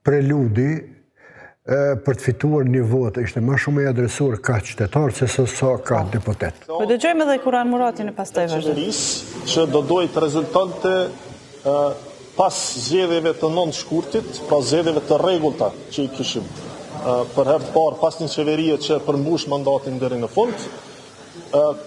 preludi për të fituar një votë ishte më shumë e adresuar ka qytetarë se sa ka deputet. Po dëgjojmë edhe Kuran Muratin e pastaj vazhdojmë. Qeverisë që do dojtë rezultante pas zgjedhjeve të 9 shkurtit, pas zgjedhjeve të rregullta që i kishim për herë të parë pas një qeverie që përmbush mandatin deri në fund,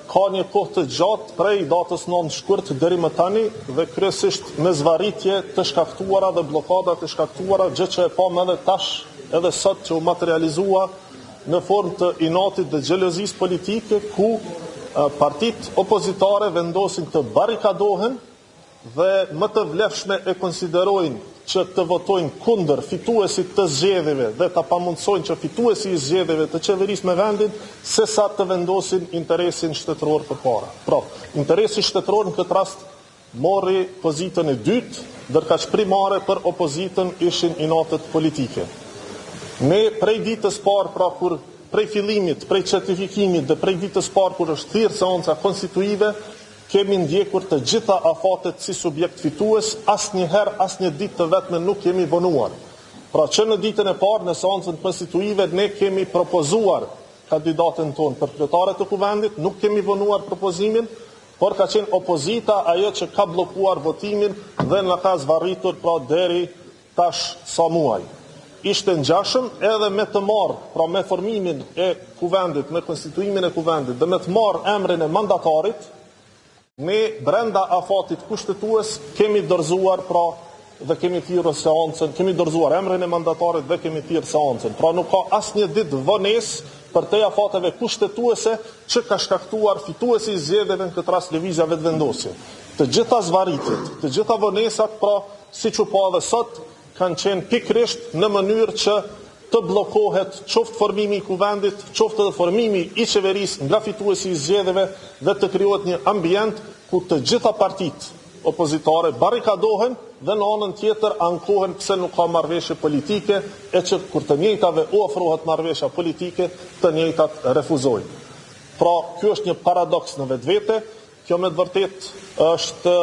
ka një kohë të gjatë prej datës 9 shkurt deri më tani dhe kryesisht me zvarritje të shkaktuara dhe blokada të shkaktuara, gjë që e pam edhe tash edhe sot që u materializua në formë të inatit dhe xhelozisë politike ku partitë opozitare vendosin të barrikadohen dhe më të vlefshme e konsiderojnë që të votojnë kundër fituesit të zgjedhjeve dhe ta pamundsojnë që fituesi i zgjedhjeve të qeverisë me vendin se sa të vendosin interesin shtetëror përpara. Pra, interesi shtetëror në këtë rast mori pozitën e dytë, ndërkaq primare për opozitën ishin inatet politike. Ne prej ditës parë, pra kur prej fillimit, prej certifikimit dhe prej ditës parë kur është thirrë seanca konstituive, kemi ndjekur të gjitha afatet si subjekt fitues, asnjëherë, asnjë ditë të vetme nuk kemi vonuar. Pra që në ditën e parë në seancën konstituive ne kemi propozuar kandidatën tonë për kryetare të kuvendit, nuk kemi vonuar propozimin, por ka qenë opozita ajo që ka bllokuar votimin dhe na ka zvarritur pra deri tash sa muaj. Ishte ngjashëm edhe me të marrë, pra me formimin e kuvendit, me konstituimin e kuvendit dhe me të marrë emrin e mandatarit, ne brenda afatit kushtetues kemi dorëzuar pra dhe kemi thirrur seancën, kemi dorëzuar emrin e mandatarit dhe kemi thirrur seancën. Pra nuk ka asnjë ditë vonesë për te afateve kushtetuese që ka shkaktuar fituesi i zgjedhjeve në këtë rast lëvizja vetëvendosje. Të gjitha zvarritjet, të gjitha vonesat, pra siç u pa edhe sot, kanë qenë pikrisht në mënyrë që të bllokohet qoftë formimi i kuvendit, qoftë edhe formimi i qeverisë nga fituesi i zgjedhjeve dhe të krijohet një ambient ku të gjitha partitë opozitare barrikadohen dhe në anën tjetër ankohen pse nuk ka marrëveshje politike e që kur të njëjtave u ofrohet marrëveshja politike, të njëjtat refuzojnë. Pra, ky është një paradoks në vetvete, kjo me të vërtet është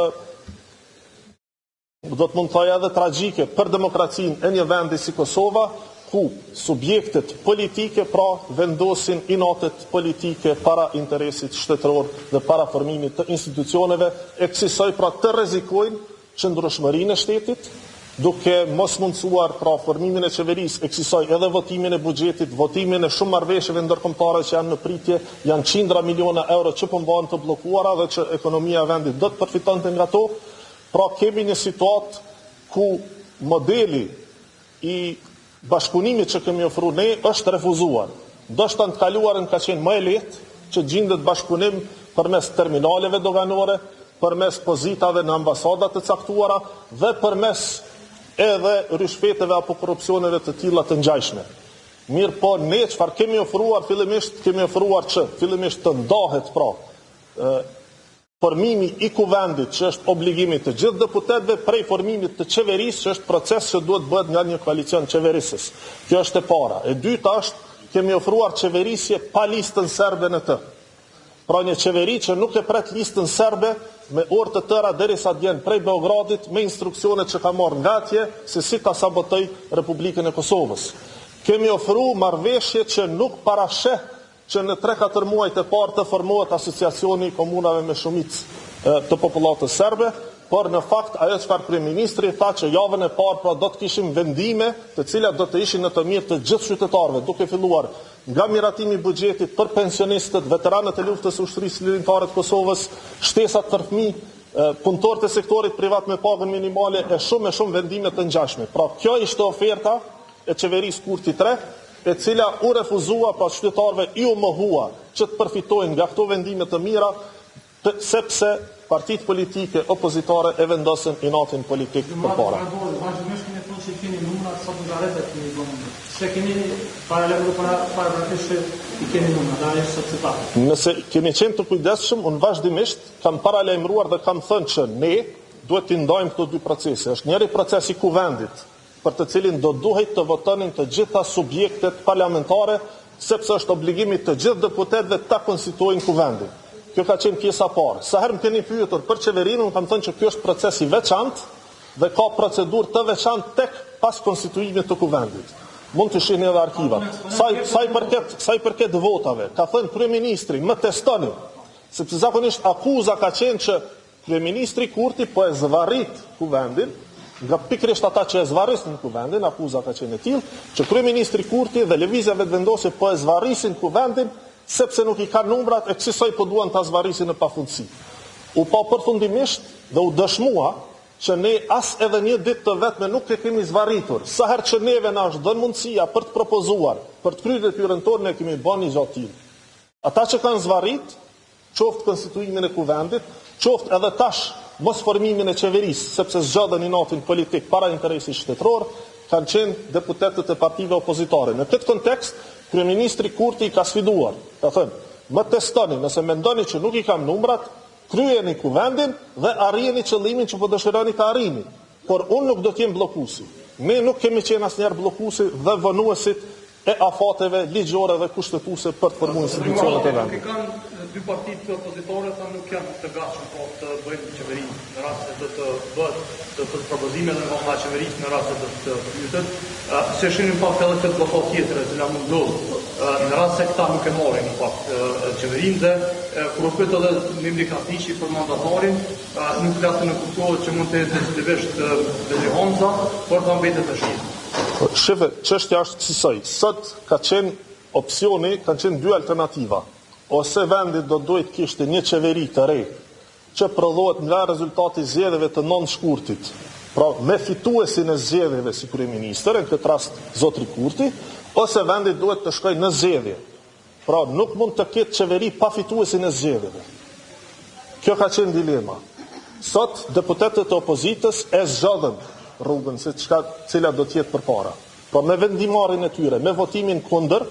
do të mund të thaj edhe tragjike për demokracinë e një vendi si Kosova, ku subjektet politike pra vendosin inatet politike para interesit shtetëror dhe para formimit të institucioneve, e kësaj pra të rrezikojnë qëndrueshmërinë e shtetit, duke mos mundsuar pra formimin e qeverisë, e kësaj edhe votimin e buxhetit, votimin e shumë marrëveshjeve ndërkombëtare që janë në pritje, janë qindra miliona euro që po mbahen të bllokuara dhe që ekonomia e vendit do të përfitonte nga to. Pra kemi një situatë ku modeli i bashkëpunimit që kemi ofruar ne është refuzuar. Ndoshta në të kaluarën ka qenë më e lehtë që gjendet bashkëpunim përmes terminaleve doganore, përmes pozitave në ambasadat të caktuara dhe përmes edhe rishfeteve apo korrupsioneve të tilla të ngjashme. Mirë po ne çfarë kemi ofruar fillimisht, kemi ofruar që fillimisht të ndahet pra formimi i kuvendit që është obligimi të gjithë deputetëve prej formimit të qeverisë që është proces që duhet bëhet nga një koalicion qeverisës. Kjo është e para. E dyta është kemi ofruar qeverisje pa listën serbe në të. Pra një qeveri që nuk e pret listën serbe me orë të tëra derisa të vjen prej Beogradit me instruksionet që ka marrë nga atje se si ta sabotoj Republikën e Kosovës. Kemi ofruar marrëveshje që nuk parasheh që në 3-4 muajt e parë të formohet asociacioni komunave me shumicë të popullatës serbe, por në fakt ajo çfarë kryeministri tha që javën e parë pra do të kishim vendime të cilat do të ishin në të mirë të gjithë qytetarëve, duke filluar nga miratimi i buxhetit për pensionistët, veteranët e luftës së ushtrisë lirimtare të Kosovës, shtesat për fëmijë, punëtorët e sektorit privat me pagën minimale e shumë vendime të ngjashme. Pra kjo ishte oferta e qeverisë Kurti 3, e cila u refuzua pra qytetarëve i u mohua që të përfitojnë nga këto vendime të mira, sepse partitë politike opozitare e vendosin inatin politik përpara. Vazhdimisht kemi thonë që keni numra sot nga rrjetet kemi bënë. Se keni paralel parapratisht i keni numra, da është sot citat. Nëse kemi qenë të kujdesshëm, unë vazhdimisht kam paralajmëruar dhe kam thënë që ne duhet të ndajmë këto dy procese. Është njëri proces i kuvendit, për të cilin do duhet të votonin të gjitha subjektet parlamentare, sepse është obligimi të gjithë deputetëve ta konstituojnë kuvendin. Kjo ka qenë pjesa parë. Sa herë më keni pyetur për qeverinë, unë kam thënë që kjo është proces i veçantë dhe ka procedurë të veçantë tek pas konstituimit të kuvendit. Mund të shihni edhe arkivat. Sa i përket votave, ka thënë kryeministri, më testoni, sepse zakonisht akuza ka qenë që kryeministri Kurti po e zvarrit kuvendin, nga pikërisht ata që e zvarrisin kuvendin, akuza ka qenë e tillë, që kryeministri Kurti dhe lëvizja vetëvendosje po e zvarrisin kuvendin sepse nuk i kanë numrat e kësaj po duan ta zvarrisin në pafundësi. U pa përfundimisht dhe u dëshmua që ne as edhe një ditë të vetme nuk e kemi zvarritur. Sa herë që neve na është dhënë mundësia për të propozuar, për të kryer detyrën tonë, ne kemi bën një gjatë tillë. Ata që kanë zvarrit, qoftë konstituimin e kuvendit, qoftë edhe tash mos formimin e qeverisë, sepse zgjodhen inatin politik para interesit shtetëror, kanë qenë deputetët e partive opozitare. Në këtë kontekst, kryeministri Kurti ka sfiduar, ka thënë, më testoni, nëse mendoni që nuk i kam numrat, kryeni kuvendin dhe arrijeni qëllimin që po dëshironi ta arrini. Por unë nuk do të jem bllokuesi. Ne nuk kemi qenë asnjëherë bllokuesi dhe vënuesit e afateve ligjore dhe kushtetuese për të formuar institucionet e vendit. Kanë dy partitë opozitore që nuk janë të gatshëm po të bëjnë qeveri në rast se do të bëhet të propozime nga qeverisë në rast se do të pyetet. Se shihnim pak edhe këtë blokot tjetër që na mund ndodh në rast se këta nuk e marrin në fakt qeverinë dhe kur u pyet edhe Mimri Katiçi për mandatarin, nuk flasën në kuptohet që mund të jetë detyrisht Veli Honza, por ta mbetet të shit. Shefe, çështja është kësaj. Sot ka qenë opsioni, kanë qenë dy alternativa. Ose vendi do duhet kishte një qeveri të re, që prodhohet nga rezultati zgjedhjeve të 9 shkurtit, pra me fituesin e zgjedhjeve si kryeministër, në këtë rast zotri Kurti, ose vendi duhet të shkojë në zgjedhje. Pra nuk mund të ketë qeveri pa fituesin e zgjedhjeve. Kjo ka qenë dilema. Sot deputetët e opozitës e zgjodhen rrugën se cila do të jetë përpara. Po me vendimarrjen e tyre, me votimin kundër,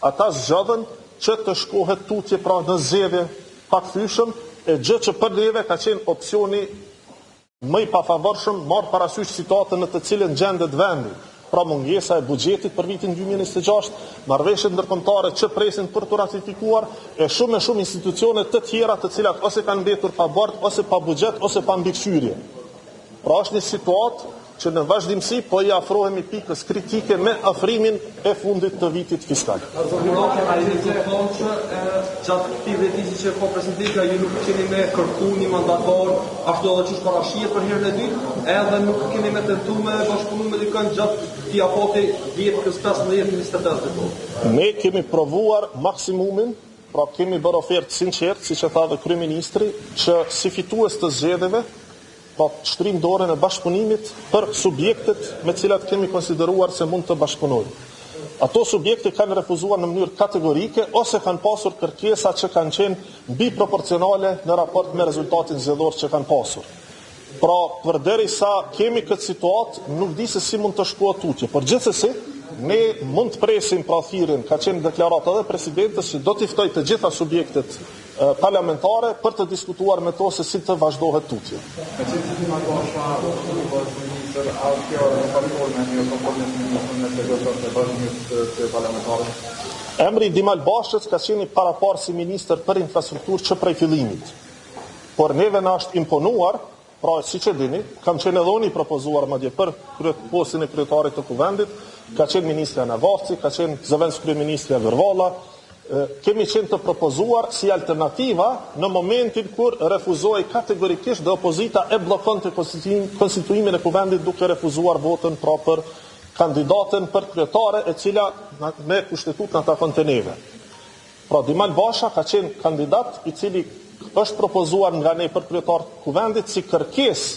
ata zgjodhen që të shkohet tutje pra në zgjedhje pakthyeshëm, e gjë që për neve ka qenë opsioni më i pafavorshëm, marrë parasysh situatën në të cilën gjendet vendi. Pra mungesa e buxhetit për vitin 2026, marrëveshjet ndërkombëtare që presin për të ratifikuar, e shumë institucione të tjera të cilat ose kanë mbetur pa bord, ose pa buxhet, ose pa mbikëqyrje. Pra është një situatë që në vazhdimsi po i afrohemi pikës kritike me afrimin e fundit të vitit fiskal. Gjatë këtij vetësi që po prezantita, ju nuk keni me kërku një mandatar, ashtu edhe çish parashihet për herën e dytë, edhe nuk keni me tentuar me bashkëpunu me dikën gjatë këtij afati 10-15-28. Ne kemi provuar maksimumin, pra kemi bërë ofertë sinqert, siç e tha dhe kryeministri, që si fitues të zgjedhjeve pa shtrim dorën e bashkëpunimit për subjektet me cilat kemi konsideruar se mund të bashkëpunojnë. Ato subjekte kanë refuzuar në mënyrë kategorike ose kanë pasur kërkesa që kanë qenë mbi proporcionale në raport me rezultatin zgjedhor që kanë pasur. Pra, përderisa kemi këtë situatë, nuk di se si mund të shkohet tutje, por gjithsesi ne mund të presim pra thirrjen, ka qenë deklarata edhe presidentës që do t'i ftoj të gjitha subjektet parlamentare për të diskutuar me to se si të vazhdohet tutje. Emri Dimal Bashës ka qenë paraparë si ministër për infrastrukturë që prej fillimit. Por neve na është imponuar, pra siç e dini, kam qenë edhe unë i propozuar madje për postin e kryetarit të kuvendit, ka qenë ministrja Navafci, ka qenë zëvendës kryeministrja Vërvalla, kemi qenë të propozuar si alternativa në momentin kur refuzoi kategorikisht dhe opozita e bllokonte konstituimin e kuvendit duke refuzuar votën pra për kandidatën për kryetare e cila me kushtetut në takon të neve. Pra Dimal Basha ka qenë kandidat i cili është propozuar nga ne për kryetar kuvendit si kërkesë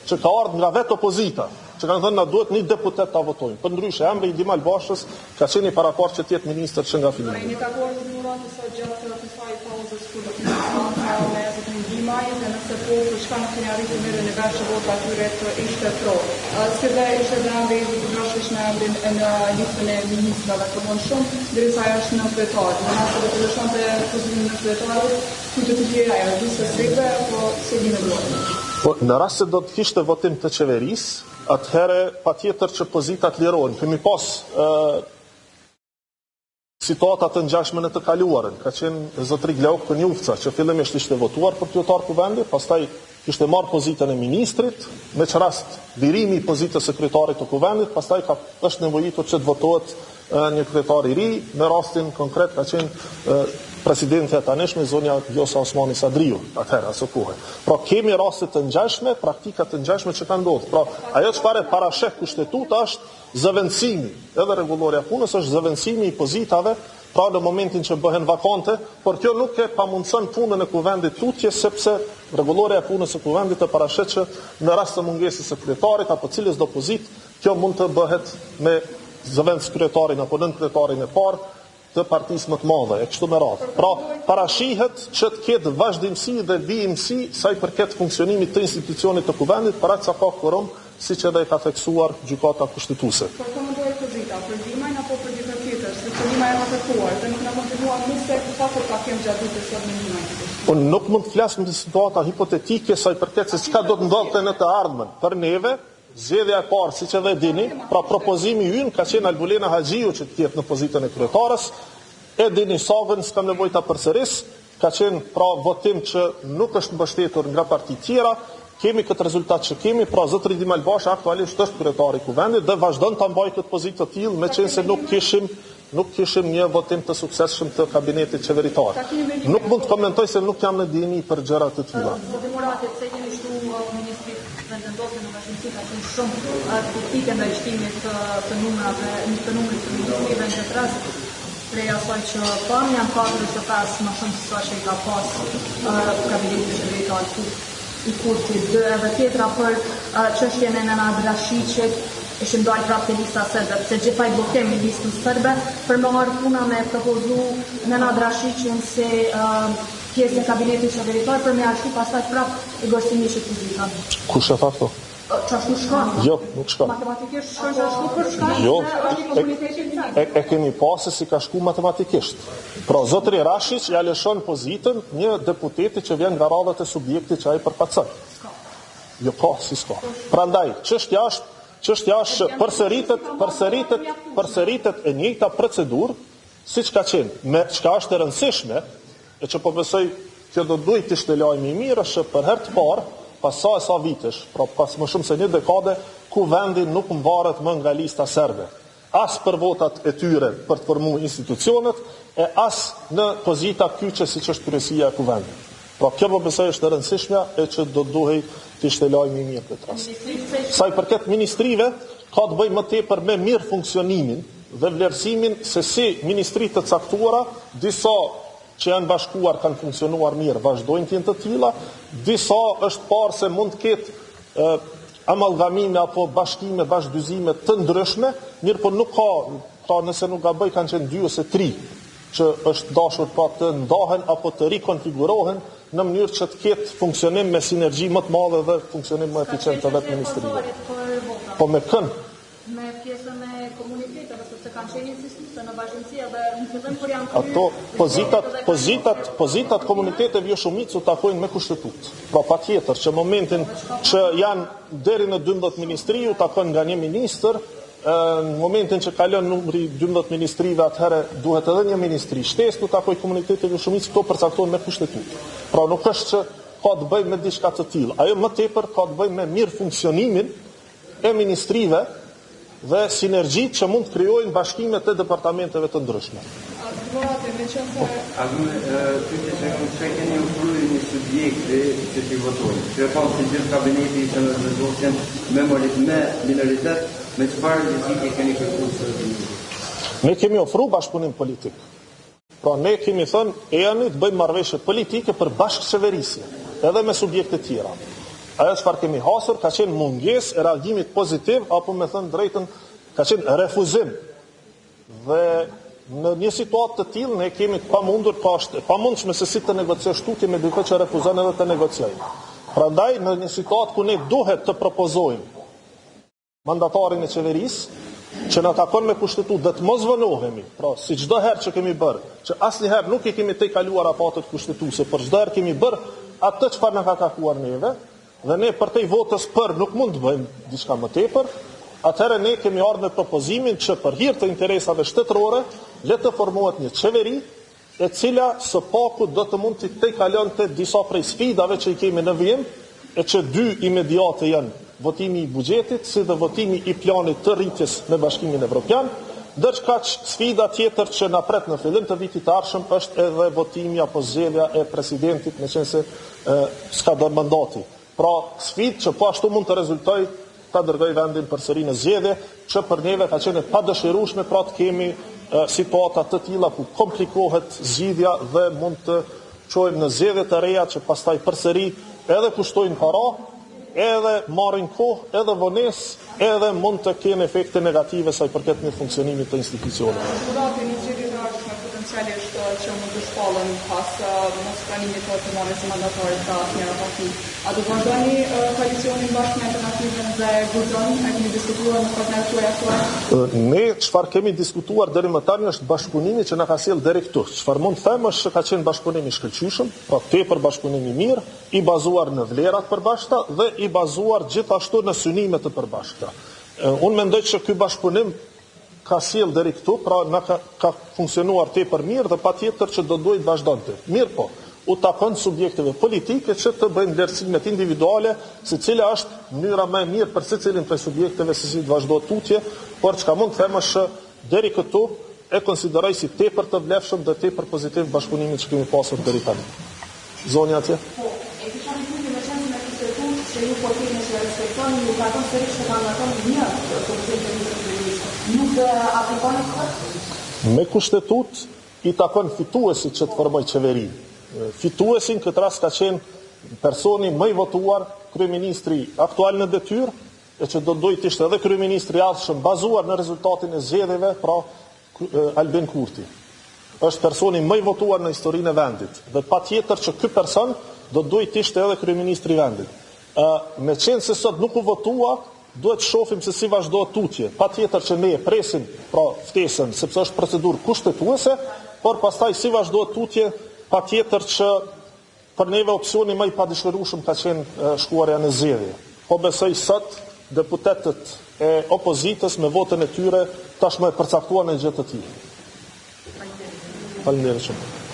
që ka ardhur nga vetë opozita, që kanë thënë na duhet një deputet ta votojmë. Për ndryshe, emri i Dimal Bashës ka qenë i paraparë që të jetë ministër që nga fillimi. Një takuar të dhuratë sot gjatë të kësaj pauzës kur do të marrë me zotin Dimaj dhe nëse po për çka nuk keni arritur mirë në vesh vota atyre të ishte tro. Si dhe ishte dhe emri i Bashës në emrin në listën e ministrave të vonë shumë, derisa ajo është në kryetar. Në nëse do të lëshonte pozicionin e kryetarit, ku do të gjejë ajo lista strikte apo se dinë duhet. Po në rast se do të kishte votim të qeverisë, atëherë patjetër që pozitat lirohen. Kemi pas situata të ngjashme në të kaluarën. Ka qenë zotri Gleok Konjufca, që fillimisht ishte votuar për kryetar kuvendit, pastaj kishte marrë pozitën e ministrit, me që rast lirimi i pozitës sekretarit të kuvendit, pastaj është nevojitur që të votohet një kryetar i ri, në rastin konkret ka qenë presidentja tanishme zonja Vjosa Osmani Sadriu, atëherë asë kohë. Pra kemi raste të ngjashme, praktika të ngjashme që kanë ndodhur. Pra ajo çfarë parasheh kushtetuta është zëvendësimi, edhe rregulloria e punës është zëvendësimi i pozitave, pra në momentin që bëhen vakante, por kjo nuk e pamundson punën e kuvendit tutje, sepse rregulloria e punës së kuvendit e parasheh që në rast të mungesës së kryetarit apo cilës do pozitë, kjo mund të bëhet me zëvendës kryetarin apo nën kryetarin e parë të partisë më të madhe, e kështu me radhë. Pra, parashihet që të ketë vazhdimsi dhe vijimsi sa i përket funksionimit të institucionit të kuvendit, para sa ka quorum, siç edhe e ka theksuar gjykata kushtetuese. Por komentojë pozita, për dimajn apo për dikë tjetër, se për dimaj e afektuar, dhe nuk na kontinuar nëse faktor ka kemë gjatë ditës sot me dimajn. Unë nuk mund të flas në situata hipotetike sa i përket se çka do të ndodhte në të ardhmen. Për neve, zgjedhja e parë, siç edhe dini, pra propozimi ynë ka qenë Albulena Haxhiu që të jetë në pozitën e kryetarës, e dini Savën, s'kam nevojë ta përsëris, ka qenë pra votim që nuk është mbështetur nga parti tjera, kemi këtë rezultat që kemi, pra zotëri Dim Albashi aktualisht është kryetari i kuvendit dhe vazhdon ta mbajë këtë pozitë të tillë, meqense nuk kishim një votim të suksesshëm të kabinetit qeveritar. Nuk mund të komentoj se nuk jam në dini për gjëra të tilla. Demokratit se kemi shtu ministrit vendendosur në vazhdimsi ka qenë shumë kritike ndaj shtimit të numrave, të numrit të ministrive në këtë rast, prej asaj që pam janë 45 më shumë se sa që i ka pas kabineti qeveritar i Kurtit. Edhe tjetra për çështjen e Nenad Rashiqit, ishim dojnë prapë të lista sërbe, se gjithaj blokem i listën sërbe, për më marrë puna me propozu Nenad Rashiqin se pjesë e kabinetit qeveritar për me ashtu pastaj prapë i Gorsinishit fizika. Kush e tha këto? Qashtu shkon? Jo, nuk shkon. Matematikisht shkon që ashtu për shkon? Jo, është i komunitetit në e kemi pasë si ka shku matematikisht. Pra, zotëri Rashiq ja lëshon pozitën një deputeti që vjen nga radhët e subjektit që ai përfaqëson. Jo, ka, si s'ka. Prandaj, çështja është përsëritet e njëjta procedurë, siç ka qenë, me çka është e rëndësishme, e që po besoj që do duhet të ishte lajmi i mirë, është për herë të parë, pas sa vitesh, pra pas më shumë se një dekade, kuvendi nuk mvaret më nga lista serbe. As për votat e tyre për të formuar institucionet, e as në pozita kyçe siç është kryesia e kuvendit. Pra kjo po besoj është e rëndësishme e që do duhej të ishte lajmi i mirë këtë rast. Sa i përket ministrive, ka të bëjë më tepër me mirë funksionimin dhe vlerësimin se si ministrit të caktuara, disa që janë bashkuar kanë funksionuar mirë, vazhdojnë të jenë të tilla, disa është parë se mund të ketë amalgamime apo bashkime, bashkëdyzime të ndryshme, mirë po nuk ka nëse nuk gaboj kanë qenë 2 ose 3 që është dashur pa të ndahen apo të rikonfigurohen në mënyrë që të ketë funksionim me sinergji më të madhe dhe funksionim më eficient të vetë ministrive. Po me kënë? Me pjesën e komuniteteve, sepse kanë qenë insistuse në vazhdimsi edhe në fillim kur janë ato pozitat komuniteteve jo shumicë u takojnë me kushtetutë. Pra patjetër që momentin që janë deri në 12 ministri u takojnë nga një ministër, në momentin që kalon numri 12 ministrive, atëherë duhet edhe një ministri shtesë të takoj komuniteteve jo shumicë, këto përcaktohen me kushtetutë. Pra nuk është që ka të bëjë me diçka të tillë. Ajo më tepër ka të bëjë me mirë funksionimin e ministrive dhe sinergjit që mund të krijojnë bashkimet e departamenteve të ndryshme. Që keni ofruar një subjekti që t'i votojnë, që e kanë se gjithë kabineti ishte në vendosjen me minoritet, me çfarë logike keni kërkuar së Ne kemi ofruar bashkëpunim politik. Pra ne kemi thënë ejani të bëjmë marrëveshje politike për bashkëqeverisje, edhe me subjekte tjera. Ajo çfarë kemi hasur ka qenë mungesë e reagimit pozitiv, apo me thënë drejtën, ka qenë refuzim. Dhe në një situatë të tillë ne kemi pamundshme se si të negociosh tutje me dikë që refuzon edhe të negociojë. Prandaj në një situatë ku ne duhet të propozojmë mandatarin e qeverisë që na takon me kushtetutë dhe të mos vënohemi, pra si çdo herë që kemi bërë, që asnjëherë nuk i kemi tejkaluar afatet kushtetuese, por çdo herë kemi bërë atë çfarë na ka takuar neve, dhe ne për te votës për nuk mund të bëjmë diçka më tepër, atëherë ne kemi ardhur me propozimin që për hir të interesave shtetërore le të formohet një qeveri e cila së paku do të mund të tejkalonte disa prej sfidave që i kemi në vijim, e që dy imediate janë votimi i buxhetit si dhe votimi i planit të rritjes me Bashkimin Evropian, ndërkaq sfida tjetër që na pret në fillim të vitit të ardhshëm është edhe votimi apo zgjedhja e presidentit, meqense s'ka do mandati. Pra sfidë që po ashtu mund të rezultojë ta dërgoj vendin përsëri në zgjedhje, që për neve ka qenë pa dëshirueshme, pra të kemi situata të tilla ku komplikohet zgjidhja dhe mund të çojmë në zgjedhje të reja që pastaj përsëri edhe kushtojnë para, edhe marrin kohë, edhe vonesë, edhe mund të kenë efekte negative sa i përket në funksionimit të institucioneve. Potencialisht që mund të shpallën pas mos pranimit të autonomës së mandatarit të asnjëra parti. A do vazhdoni koalicionin bashkë me Alternativën dhe guxon, a keni diskutuar në partnerët tuaj aktual? Ne çfarë kemi diskutuar deri më tani është bashkëpunimi që na ka sjell deri këtu. Çfarë mund të them është se ka qenë bashkëpunim i shkëlqyeshëm, pra tepër bashkëpunim i mirë, i bazuar në vlera të përbashkëta dhe i bazuar gjithashtu në synime të përbashkëta. Unë mendoj që ky bashkëpunim ka sjell deri këtu, pra na ka funksionuar tepër mirë dhe patjetër që do duhet vazhdonte. Mirë po, u takon subjekteve politike që të bëjnë vlerësimet individuale se cila është mënyra më e mirë për secilin prej subjekteve se si të vazhdohet tutje, por çka mund të them është deri këtu e konsideroj si tepër të vlefshëm dhe tepër pozitiv bashkëpunimin që kemi pasur deri tani. Zonja atje? Po, e kisha një me qenë me kushtetues që ju po keni që respektoni, ju ka thonë sërish që kanë atë një nuk aplikoni këtë? Me kushtetut i takon fituesit që të formoj qeveri. Fituesin këtë rast ka qenë personi më i votuar, kryeministri aktual në detyrë, e që do duhet ishte edhe kryeministri ardhshëm bazuar në rezultatin e zgjedhjeve, pra Albin Kurti. Është personi më i votuar në historinë e vendit dhe patjetër që ky person do duhet ishte edhe kryeministri i vendit. Me qenë se sot nuk u votua, duhet shohim se si vazhdohet tutje. Patjetër që ne e presim pra ftesën, sepse është procedurë kushtetuese, por pastaj si vazhdohet tutje, patjetër që për neve opsioni më i padëshirueshëm ka qenë shkuarja në zgjedhje. Po besoj sot deputetët e opozitës me votën e tyre tashmë e përcaktuan në gjë të tillë. Faleminderit shumë.